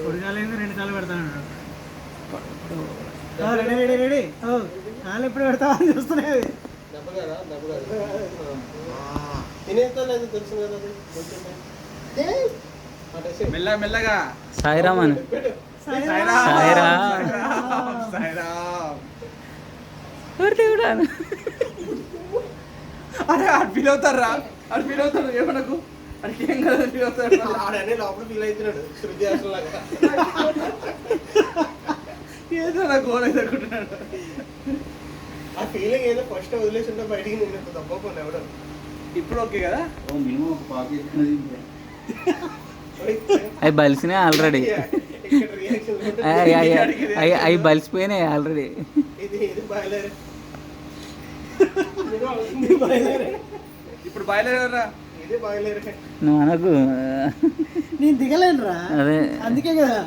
పొడిగాలేదు 2 సార్లు పెడతాను. Ready ready ready. కాలు ఎప్పుడు పెడతావా అని చూస్తున్నాయి. మెల్లగా మెల్లగా. సాయిరామ్ అని. అరే అటు ఫీల్ అవుతారా? అటు ఫీల్ అవుతాడు ఏమనకు. అడికి ఏం కదా ఫీల్ అవుతాడు. ఆడనే లోపల ఫీల్ అవుతున్నాడు. శృతి హాసన్లాగా ఏదో నా గోల్ అయితే అనుకుంటున్నాడు. ఆ ఫీలింగ్ ఏదో ఫస్ట్ వదిలేసి ఉంటే బయటికి నేను తప్పకుండా ఎవడో. ఇప్పుడు ఓకే కదా? అవి బలిసినాయి ఆల్రెడీ. అవి బలిసిపోయినాయి ఆల్రెడీ. ఇప్పుడు బయలుదేరా. నువ్వు అనకు. నేను దిగలేను రా. అదే అందుకే కదా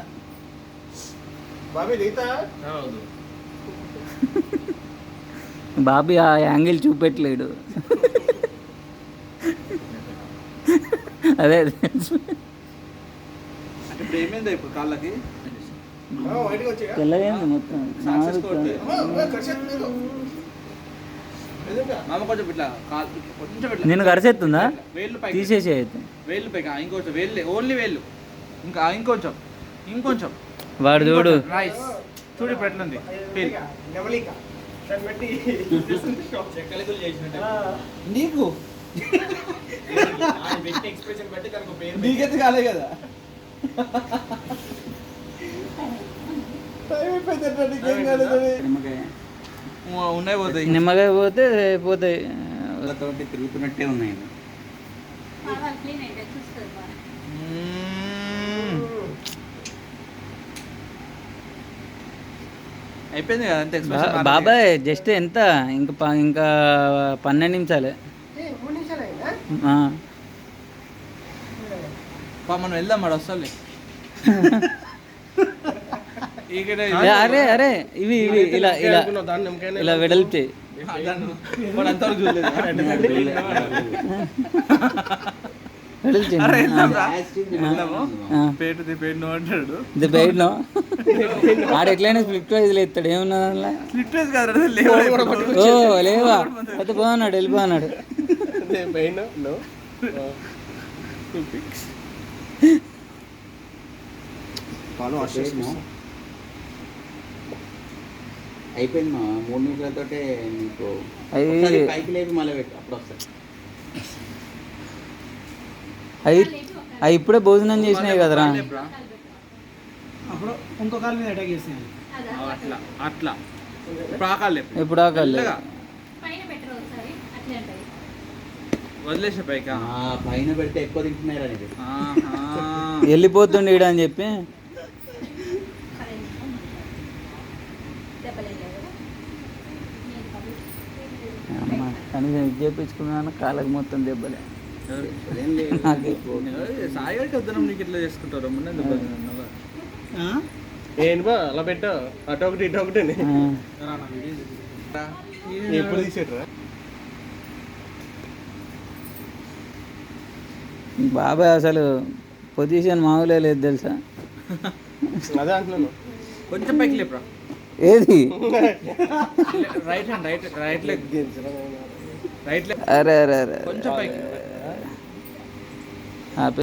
బాబీ ఆ యాంగిల్ చూపెట్టలేడు. అదే ఇప్పుడు ఏమైందా ఇప్పుడు కాళ్ళకి? తెల్లగైంది మొత్తం. నేను కరిసేస్తుందా? తీసేసి అయితే వేళ్ళు పైకి ఇంకొంచెం వేళ్ళు, ఓన్లీ వేళ్ళు. ఇంకా ఇంకొంచెం ఇంకొంచెం. వాడు చూడు. రైస్ చూడు ఇప్పుడు ఎట్లుంది. నీకు నీకెత్తి కాలే కదా. ఉన్నాయి పోతాయి. నిమ్మకాయ పోతే పోతాయి. తిరుగుతున్నట్టే ఉన్నాయి. అయిపోయింది కదా అంతే. బాబాయ్ జస్ట్ ఎంత ఇంకా 12 నిమిషాలే. మనం వెళ్దాం మాట వస్తాలే. అరే అరే ఇవి ఇవి ఇలా ఇలా ఇలా వెడల్పు చేయి. ఆడ ఎట్లయినా స్లిప్ వైజ్ ఎత్తాడు. ఏమన్నా ఓ లేవా అయితే బాగున్నాడు వెళ్ళిపోన్నాడు. అయిపోయింది మా 3 నిమిషాలతోటే నీకు పైకి లేపి మళ్ళీ పెట్టి అప్పుడు వస్తాయి. అవి ఇప్పుడే భోజనం చేసినాయి కదరా. అప్పుడు ఇంకో కాలు మీద అటాక్ చేసినాయి. అట్లా అట్లా ఇప్పుడు ఆకలి వదిలేసే పైకి పైన పెడితే ఎక్కువ తింటున్నారు అనేది. వెళ్ళిపోతుండే ఈడ అని చెప్పి కనీసం ఇది చేయించుకున్నాను. కాళ్ళకి మొత్తం దెబ్బలే. సాయిగారికి వద్దనం నీకు ఇట్లా చేసుకుంటారు. ఏం బా అలా పెట్టా అటు ఒకటి ఇటు ఒకటి ఎప్పుడు తీసేట్రా. బాబాయ్ అసలు పొజిషన్ మామూలే లేదు తెలుసా. అదే అంటున్నాను. కొంచెం పైకి లేపురా. ఏది రైట్ హ్యాండ్ రైట్ లెగ్ అరే అరే అరే కొంచెం పైకి.